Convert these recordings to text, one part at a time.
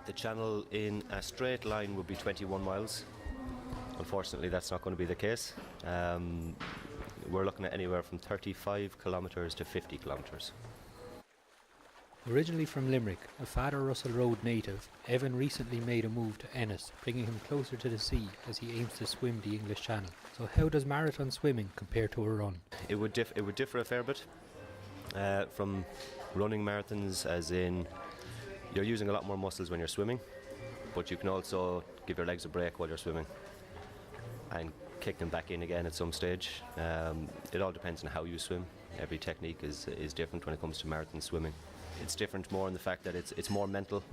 The channel in a straight line would be 21 miles. Unfortunately, that's not going to be the case. We're looking at anywhere from 35 kilometres to 50 kilometres. Originally from Limerick, a Father Russell Road native, Evan recently made a move to Ennis, bringing him closer to the sea as he aims to swim the English Channel. So how does marathon swimming compare to a run? It would differ a fair bit from running marathons, as in you're using a lot more muscles when you're swimming, but you can also give your legs a break while you're swimming and kick them back in again at some stage. It all depends on how you swim. Every technique is different when it comes to marathon swimming. It's different more in the fact that it's more mental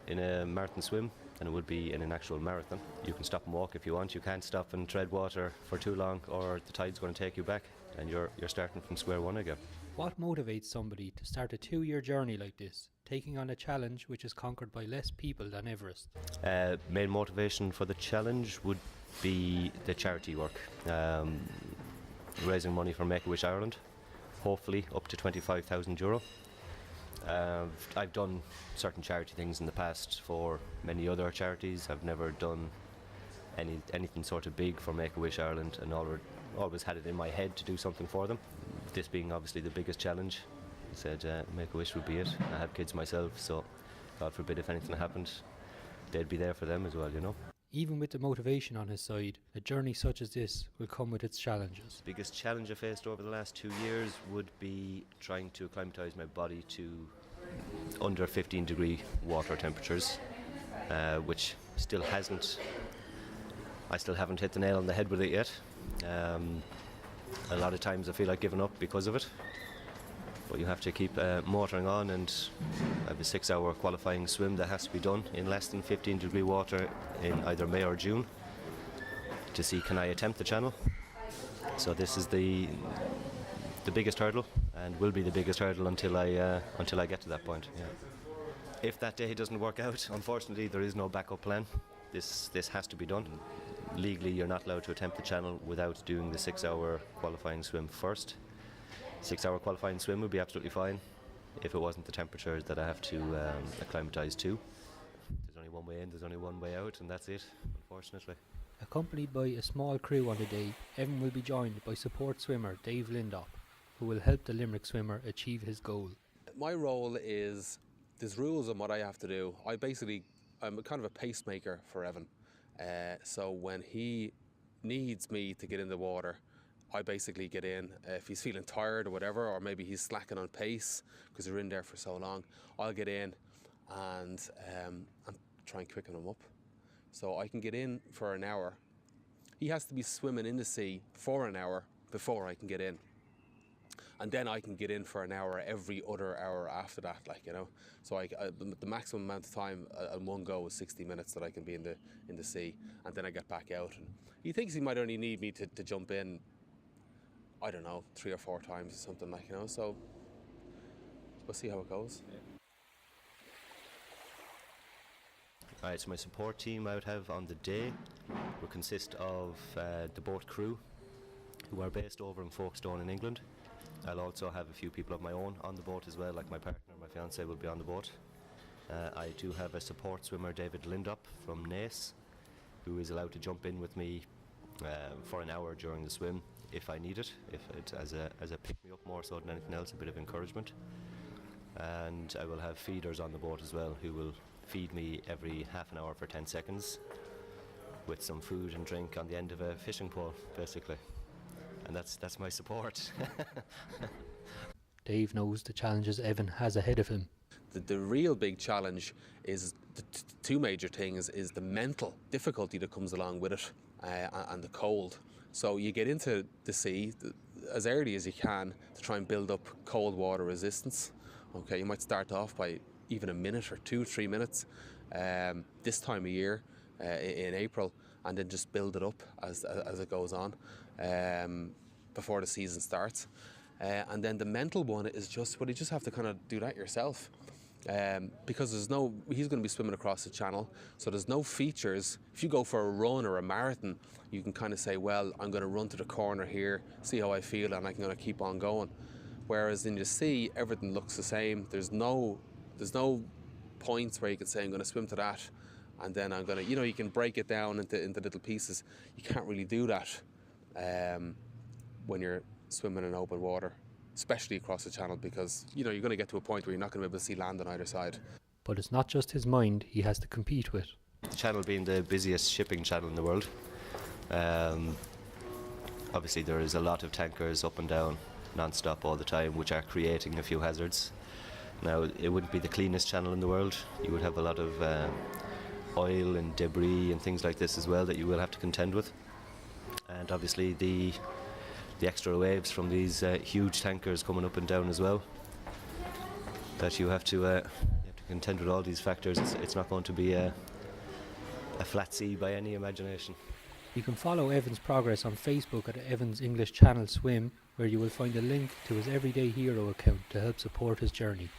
in a marathon swim than it would be in an actual marathon. You can stop and walk if you want. You can't stop and tread water for too long, or the tide's going to take you back and you're starting from square one again. What motivates somebody to start a 2-year journey like this, taking on a challenge which is conquered by less people than Everest? Main motivation for the challenge would be the charity work. Raising money for Make-A-Wish Ireland, hopefully up to €25,000. I've done certain charity things in the past for many other charities. I've never done anything sort of big for Make-A-Wish Ireland, and always had it in my head to do something for them. This being obviously the biggest challenge, I said Make-A-Wish would be it. I have kids myself, so God forbid if anything happened, they'd be there for them as well, you know. Even with the motivation on his side, a journey such as this will come with its challenges. The biggest challenge I faced over the last 2 years would be trying to acclimatise my body to under 15-degree water temperatures, which I still haven't hit the nail on the head with it yet. A lot of times I feel like giving up because of it, but you have to keep motoring on, and I have a 6-hour qualifying swim that has to be done in less than 15-degree water in either May or June to see can I attempt the channel. So this is the biggest hurdle, and will be the biggest hurdle until I get to that point. Yeah. If that day doesn't work out, unfortunately there is no backup plan. This has to be done. Legally you're not allowed to attempt the channel without doing the 6-hour qualifying swim first. 6-hour qualifying swim would be absolutely fine if it wasn't the temperatures that I have to acclimatise to. There's only one way in, there's only one way out, and that's it, unfortunately. Accompanied by a small crew on the day, Evan will be joined by support swimmer Dave Lindop, who will help the Limerick swimmer achieve his goal. My role is, there's rules on what I have to do. I'm kind of a pacemaker for Evan. So when he needs me to get in the water, I basically get in. If he's feeling tired or whatever, or maybe he's slacking on pace because we're in there for so long, I'll get in and try and quicken him up. So I can get in for an hour. He has to be swimming in the sea for an hour before I can get in. And then I can get in for an hour every other hour after that, So the maximum amount of time in one go is 60 minutes that I can be in the sea, and then I get back out. And he thinks he might only need me to jump in, I don't know, 3 or 4 times or something, So we'll see how it goes. Yeah. Alright, so my support team I would have on the day would consist of the boat crew, who are based over in Folkestone in England. I'll also have a few people of my own on the boat as well, like my partner, my fiancée will be on the boat. I do have a support swimmer, David Lindop from Naas, who is allowed to jump in with me for an hour during the swim if I need it, if it's as a pick-me-up more so than anything else, a bit of encouragement. And I will have feeders on the boat as well, who will feed me every half an hour for 10 seconds with some food and drink on the end of a fishing pole, basically. And that's my support. Dave knows the challenges Evan has ahead of him. The real big challenge is the two major things is the mental difficulty that comes along with it and the cold. So you get into the sea as early as you can to try and build up cold water resistance. Okay, you might start off by even a minute or 2-3 minutes this time of year in April, and then just build it up as it goes on before the season starts. And then the mental one is just, you just have to kind of do that yourself. Because he's going to be swimming across the channel, so there's no features. If you go for a run or a marathon, you can kind of say, well, I'm going to run to the corner here, see how I feel, and I'm going to keep on going. Whereas in the sea, everything looks the same. There's no points where you can say I'm going to swim to that, and then I'm going to, you can break it down into little pieces. You can't really do that when you're swimming in open water, especially across the channel, because you're going to get to a point where you're not going to be able to see land on either side. But it's not just his mind he has to compete with. The channel being the busiest shipping channel in the world, obviously there is a lot of tankers up and down non-stop all the time, which are creating a few hazards. Now, it wouldn't be the cleanest channel in the world. You would have a lot of oil and debris and things like this as well that you will have to contend with. And obviously the extra waves from these huge tankers coming up and down as well, that you have to contend with all these factors. It's not going to be a flat sea by any imagination. You can follow Evan's progress on Facebook at Evan's English Channel Swim, where you will find a link to his Everyday Hero account to help support his journey.